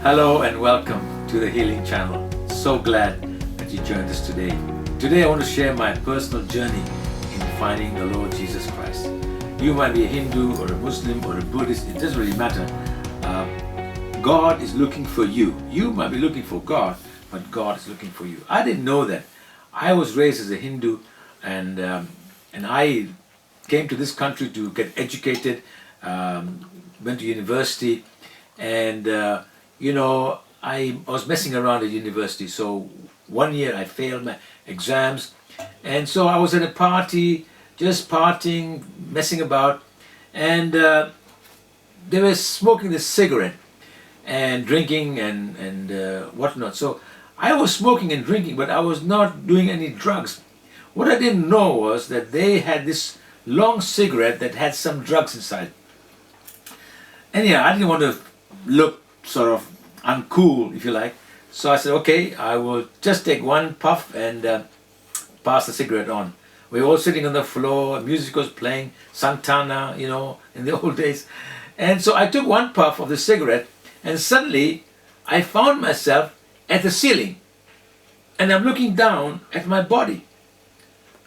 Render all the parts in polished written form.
Hello and welcome to the Healing Channel. So glad that you joined us today. Today I want to share my personal journey in finding the Lord Jesus Christ. You might be a Hindu or a Muslim or a Buddhist, it doesn't really matter. God is looking for you. You might be looking for God, but God is looking for you. I didn't know that. I was raised as a Hindu and I came to this country to get educated, went to university, and I was messing around at university. So one year I failed my exams, and so I was at a party, just partying, messing about, and they were smoking this cigarette and drinking and whatnot. So I was smoking and drinking, but I was not doing any drugs. What I didn't know was that they had this long cigarette that had some drugs inside. Anyhow, I didn't want to look sort of uncool, if you like. So I said, okay, I will just take one puff and pass the cigarette on. We were all sitting on the floor, music was playing, Santana, in the old days. And so I took one puff of the cigarette, and suddenly I found myself at the ceiling. And I'm looking down at my body.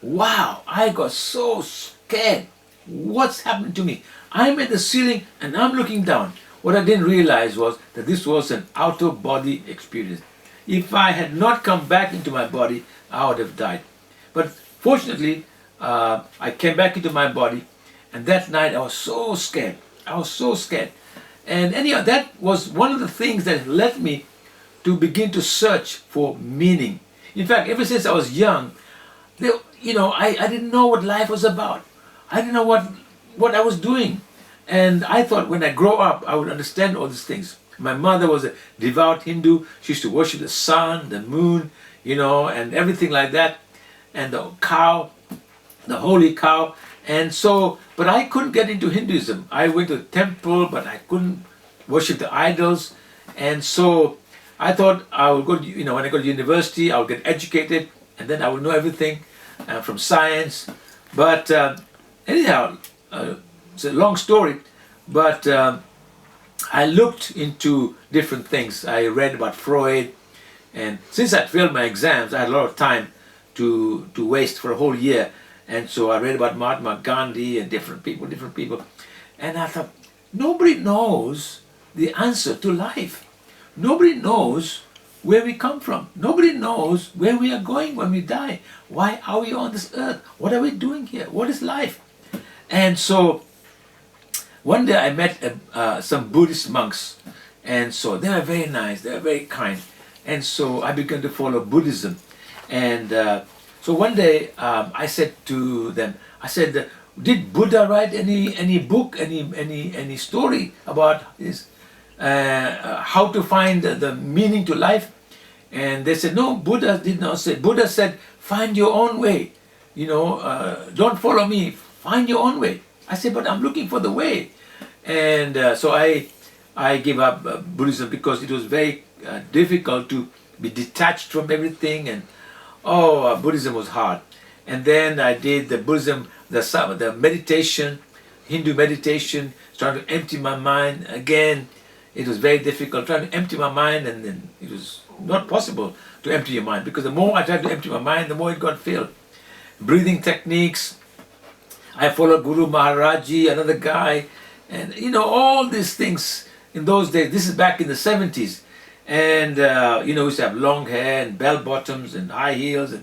Wow, I got so scared. What's happened to me? I'm at the ceiling and I'm looking down. What I didn't realize was that this was an out-of-body experience. If I had not come back into my body, I would have died. But fortunately, I came back into my body, and that night I was so scared. I was so scared. And anyhow, that was one of the things that led me to begin to search for meaning. In fact, ever since I was young, I didn't know what life was about. I didn't know what I was doing. And I thought when I grow up, I would understand all these things. My mother was a devout Hindu. She used to worship the sun, the moon, and everything like that. And the cow, the holy cow. And so, but I couldn't get into Hinduism. I went to the temple, but I couldn't worship the idols. And so I thought I would go to, when I go to university, I would get educated, and then I would know everything from science. But anyhow, it's a long story, but I looked into different things. I read about Freud, and since I failed my exams, I had a lot of time to waste for a whole year. And so I read about Mahatma Gandhi and different people. And I thought, nobody knows the answer to life. Nobody knows where we come from. Nobody knows where we are going when we die. Why are we on this earth? What are we doing here? What is life? And so one day I met some Buddhist monks, and so they were very nice, they were very kind. And so I began to follow Buddhism. And so one day I said to them, did Buddha write any book, any story about this, how to find the meaning to life? And they said, no, Buddha did not say. Buddha said, find your own way. Don't follow me, find your own way. I said, but I'm looking for the way. And so I gave up Buddhism because it was very difficult to be detached from everything, and Buddhism was hard. And then I did the Buddhism, the meditation, Hindu meditation, trying to empty my mind. Again, it was very difficult trying to empty my mind, and then it was not possible to empty your mind, because the more I tried to empty my mind, the more it got filled. Breathing techniques. I followed Guru Maharaji, another guy, and all these things in those days. This is back in the 70s, and we used to have long hair and bell bottoms and high heels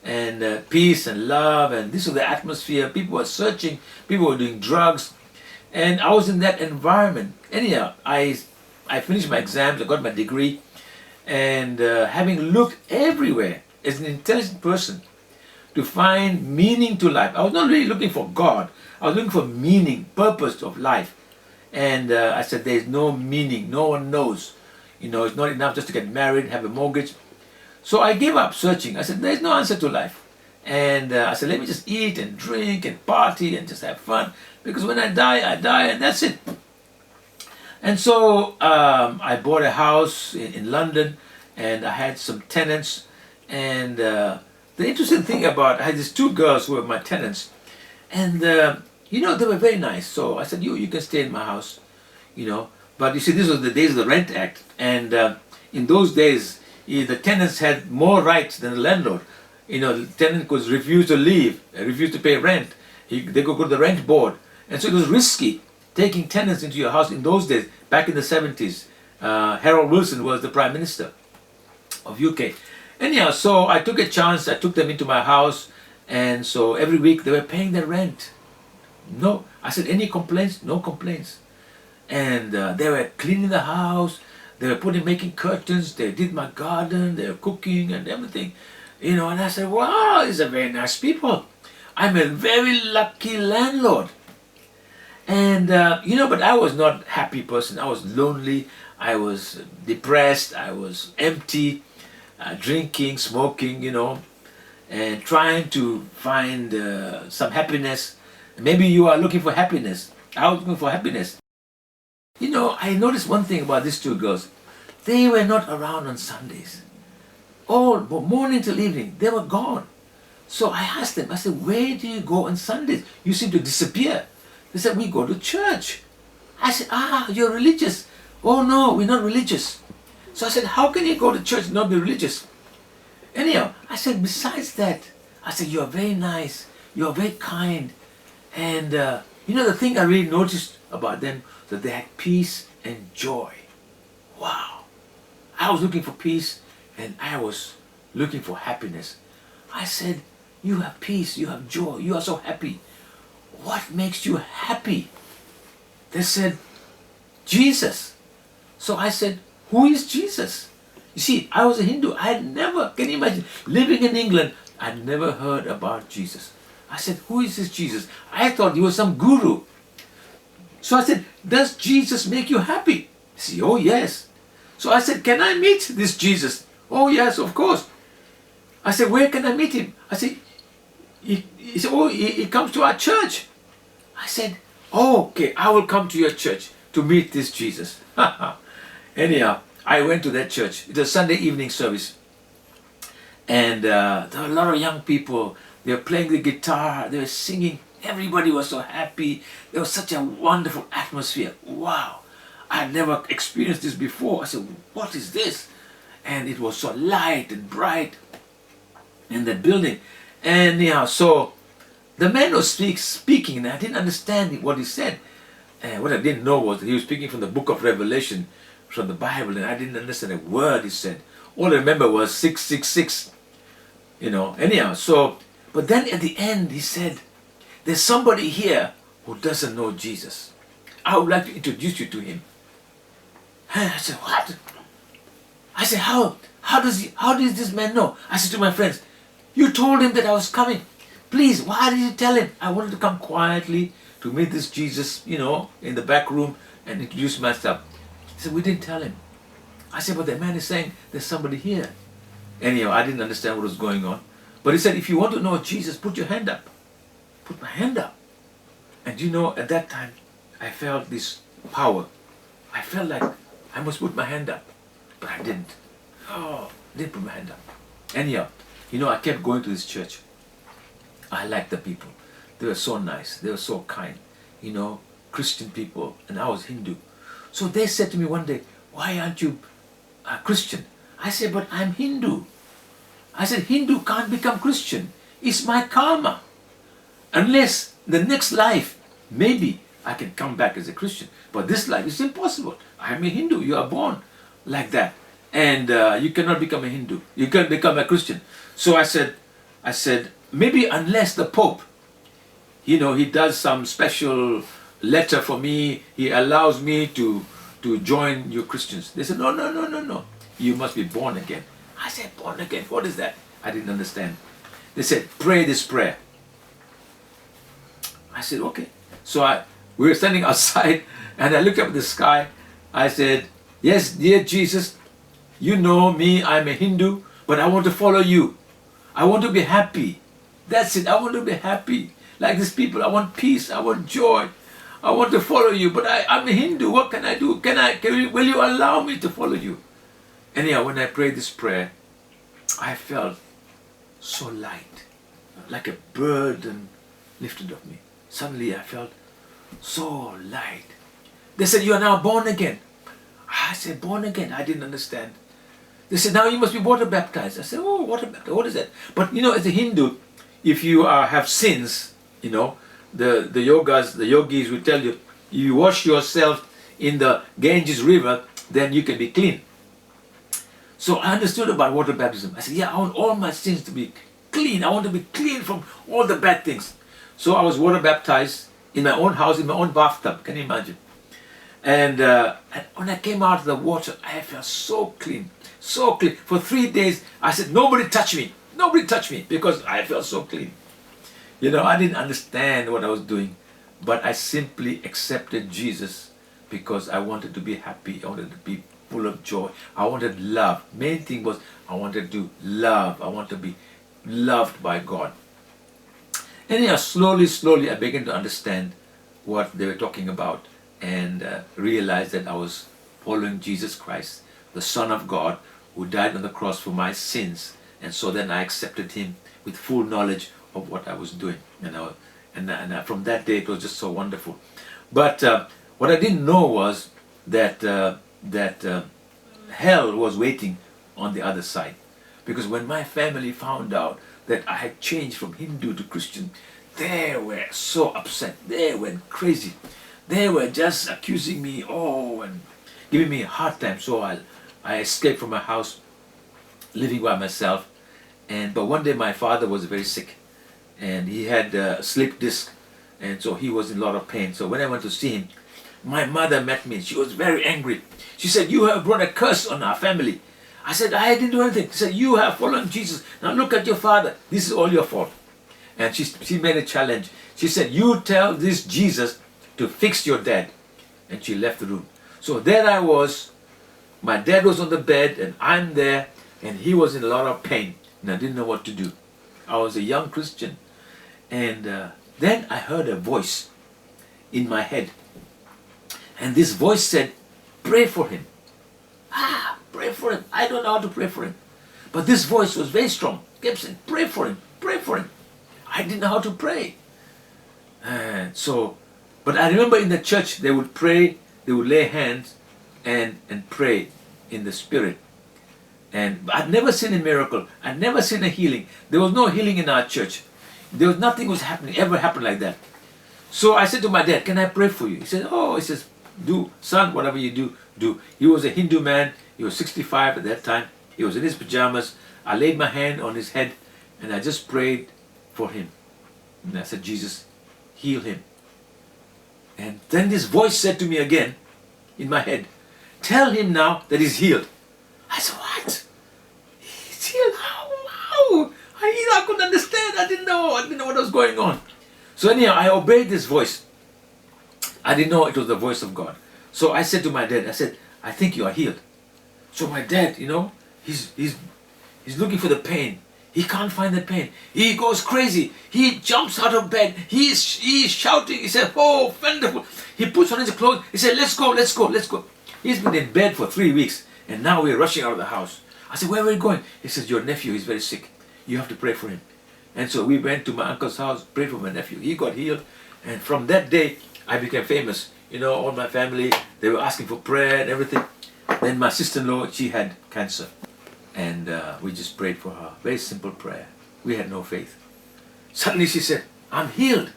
and peace and love, and this was the atmosphere. People were searching, people were doing drugs, and I was in that environment. Anyhow, I finished my exams, I got my degree, and having looked everywhere as an intelligent person to find meaning to life. I was not really looking for God. I was looking for meaning, purpose of life. And I said, there's no meaning. No one knows. It's not enough just to get married, have a mortgage. So I gave up searching. I said, there's no answer to life. And I said, let me just eat and drink and party and just have fun. Because when I die, and that's it. And so I bought a house in London, and I had some tenants. And the interesting thing about, I had these two girls who were my tenants, and they were very nice. So I said, you can stay in my house, But you see, this was the days of the Rent Act, and in those days, the tenants had more rights than the landlord. The tenant could refuse to leave, refuse to pay rent. They could go to the rent board, and so it was risky taking tenants into your house in those days. Back in the 70s, Harold Wilson was the Prime Minister of UK. Anyhow, so I took a chance. I took them into my house, and so every week they were paying their rent. No, I said, any complaints? No complaints. And they were cleaning the house. They were making curtains. They did my garden. They were cooking and everything. And I said, wow, these are very nice people. I'm a very lucky landlord. And, but I was not a happy person. I was lonely. I was depressed. I was empty, drinking, smoking, and trying to find some happiness. Maybe you are looking for happiness. I was looking for happiness. I noticed one thing about these two girls. They were not around on Sundays. All morning till evening, they were gone. So I asked them, I said, where do you go on Sundays? You seem to disappear. They said, we go to church. I said, you're religious. Oh no, we're not religious. So I said, how can you go to church and not be religious? Anyhow, I said, besides that, I said, you're very nice. You're very kind. And the thing I really noticed about them, that they had peace and joy. Wow. I was looking for peace and I was looking for happiness. I said, you have peace, you have joy, you are so happy. What makes you happy? They said, Jesus. So I said, who is Jesus? You see, I was a Hindu. I had never, can you imagine, living in England, I'd never heard about Jesus. I said, who is this Jesus? I thought he was some guru. So I said, does Jesus make you happy? He said, oh yes. So I said, can I meet this Jesus? Oh yes, of course. I said, where can I meet him? I said, he said, oh, he comes to our church. I said, oh, okay, I will come to your church to meet this Jesus. Anyhow, I went to that church. It was a Sunday evening service. And there were a lot of young people. They were playing the guitar. They were singing. Everybody was so happy. There was such a wonderful atmosphere. Wow. I had never experienced this before. I said, what is this? And it was so light and bright in the building. And so the man was speaking, and I didn't understand what he said. And what I didn't know was that he was speaking from the book of Revelation, from the Bible, and I didn't understand a word he said. All I remember was 666. But then at the end he said, there's somebody here who doesn't know Jesus. I would like to introduce you to him. And I said, what? I said, how does this man know? I said to my friends, you told him that I was coming. Please, why did you tell him? I wanted to come quietly to meet this Jesus, in the back room and introduce myself. He said, we didn't tell him. I said, but the man is saying there's somebody here. Anyhow, I didn't understand what was going on. But he said, if you want to know Jesus, put your hand up. Put my hand up. And at that time, I felt this power. I felt like I must put my hand up. But I didn't. I didn't put my hand up. Anyhow, I kept going to this church. I liked the people. They were so nice. They were so kind. Christian people. And I was Hindu. So they said to me one day, why aren't you a Christian? I said, but I'm Hindu. I said, Hindu can't become Christian. It's my karma. Unless the next life, maybe I can come back as a Christian. But this life is impossible. I'm a Hindu. You are born like that. And you cannot become a Hindu. You can't become a Christian. So I said, maybe unless the Pope, he does some special letter for me. He allows me to join you Christians. They said, no. You must be born again. I said, born again? What is that? I didn't understand. They said, pray this prayer. I said, okay. So we were standing outside and I looked up at the sky. I said, yes, dear Jesus, you know me, I'm a Hindu, but I want to follow you. I want to be happy. That's it. I want to be happy. Like these people, I want peace. I want joy. I want to follow you, but I'm a Hindu. What can I do? Will you allow me to follow you? Anyhow, when I prayed this prayer, I felt so light, like a burden lifted off me. Suddenly I felt so light. They said, you are now born again. I said, born again. I didn't understand. They said, now you must be water baptized. I said, oh, water baptized, what is that? But as a Hindu, if you have sins, the yogis will tell you, you wash yourself in the Ganges river, then you can be clean. So I understood about water baptism. I said, yeah, I want all my sins to be clean. I want to be clean from all the bad things. So I was water baptized in my own house, in my own bathtub. Can you imagine? And when I came out of the water, I felt so clean, so clean. For 3 days, I said, nobody touch me. Nobody touch me, because I felt so clean. I didn't understand what I was doing, but I simply accepted Jesus because I wanted to be happy. I wanted to be full of joy. I wanted love. Main thing was I wanted to love. I want to be loved by God. And slowly I began to understand what they were talking about, and realized that I was following Jesus Christ, the Son of God, who died on the cross for my sins. And so then I accepted him with full knowledge of what I was doing. And from that day it was just so wonderful. But what I didn't know was that hell was waiting on the other side. Because when my family found out that I had changed from Hindu to Christian, they were so upset. They went crazy. They were just accusing me, and giving me a hard time. So I escaped from my house, living by myself. But one day my father was very sick, and he had a slip disc, and so he was in a lot of pain. So when I went to see him, my mother met me. She was very angry. She said, you have brought a curse on our family. I said, I didn't do anything. She said, you have followed Jesus. Now look at your father. This is all your fault. And she made a challenge. She said, you tell this Jesus to fix your dad. And she left the room. So there I was. My dad was on the bed, and I'm there, and he was in a lot of pain. And I didn't know what to do. I was a young Christian. And then I heard a voice in my head. And this voice said, pray for him. Pray for him. I don't know how to pray for him. But this voice was very strong. It kept saying, pray for him. Pray for him. I didn't know how to pray. But I remember in the church, they would pray, they would lay hands and pray in the spirit. And I'd never seen a miracle. I'd never seen a healing. There was no healing in our church. Nothing was happening, ever happened like that. So I said to my dad, can I pray for you? He said, do, son, whatever you do, do. He was a Hindu man. He was 65 at that time. He was in his pajamas. I laid my hand on his head, and I just prayed for him. And I said, Jesus, heal him. And then this voice said to me again in my head, tell him now that he's healed. I said, what? He's healed? How? I couldn't understand. I didn't know what was going on. So anyhow, I obeyed this voice. I didn't know it was the voice of God. So I said to my dad, I said, I think you are healed. So my dad, he's looking for the pain. He can't find the pain. He goes crazy. He jumps out of bed. He's shouting. He said, oh, wonderful. He puts on his clothes. He said, let's go, let's go, let's go. He's been in bed for 3 weeks, and now we're rushing out of the house. I said, where are we going? He says, your nephew is very sick. You have to pray for him. And so we went to my uncle's house, prayed for my nephew. He got healed. And from that day, I became famous. All my family, they were asking for prayer and everything. Then my sister-in-law, she had cancer. And we just prayed for her. Very simple prayer. We had no faith. Suddenly she said, I'm healed.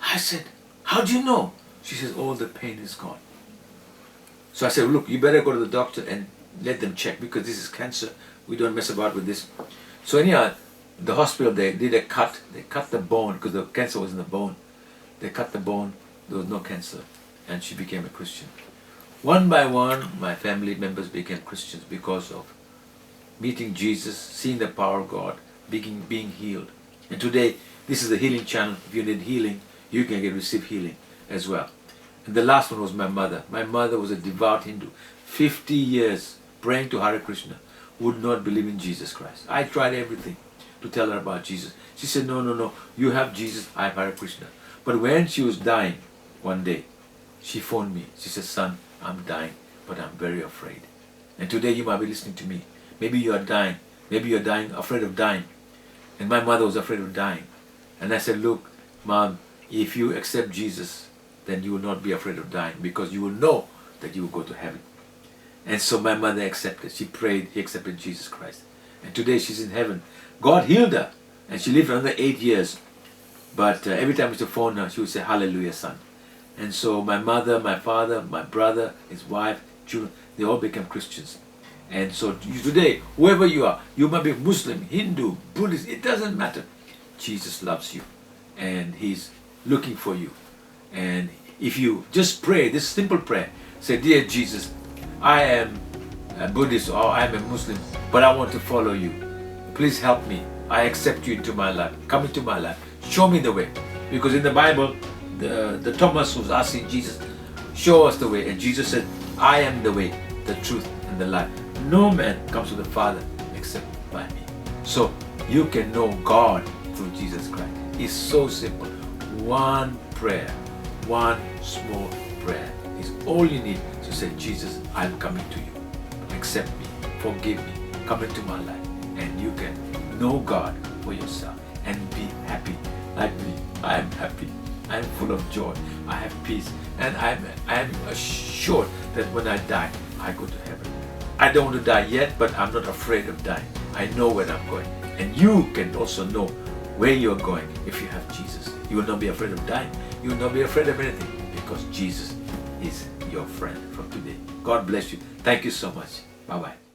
I said, how do you know? She says, all the pain is gone. So I said, look, you better go to the doctor and let them check, because this is cancer. We don't mess about with this. So anyhow, the hospital, they did a cut. They cut the bone, because the cancer was in the bone. They cut the bone. There was no cancer. And she became a Christian. One by one, my family members became Christians because of meeting Jesus, seeing the power of God, being healed. And today, this is the healing channel. If you need healing, you can receive healing as well. And the last one was my mother. My mother was a devout Hindu. 50 years praying to Hare Krishna, would not believe in Jesus Christ. I tried everything to tell her about Jesus. She said, no, you have Jesus, I have Hare Krishna. But when she was dying one day, she phoned me. She said, son, I'm dying, but I'm very afraid. And today you might be listening to me. Maybe you are dying. Maybe you're dying, afraid of dying. And my mother was afraid of dying. And I said, look, Mom, if you accept Jesus, then you will not be afraid of dying, because you will know that you will go to heaven. And so my mother accepted. She prayed, he accepted Jesus Christ. And today she's in heaven. God healed her. And she lived another 8 years. But every time I used to phone her, she would say, "Hallelujah, son." And so my mother, my father, my brother, his wife, children, they all became Christians. And so today, whoever you are, you might be Muslim, Hindu, Buddhist, it doesn't matter. Jesus loves you. And he's looking for you. And if you just pray this simple prayer, say, "Dear Jesus, I am a Buddhist or I am a Muslim, but I want to follow you. Please help me. I accept you into my life. Come into my life. Show me the way." Because in the Bible, the Thomas was asking Jesus, "Show us the way." And Jesus said, "I am the way, the truth, and the life. No man comes to the Father except by me." So you can know God through Jesus Christ. It's so simple. One prayer, one small prayer is all you need to say, "Jesus, I'm coming to you. Accept me, forgive me, come into my life." And you can know God for yourself and be happy. Like me, I am happy. I am full of joy. I have peace. And I am assured that when I die, I go to heaven. I don't want to die yet, but I'm not afraid of dying. I know where I'm going. And you can also know where you're going if you have Jesus. You will not be afraid of dying. You will not be afraid of anything because Jesus is your friend from today. God bless you. Thank you so much. Bye-bye.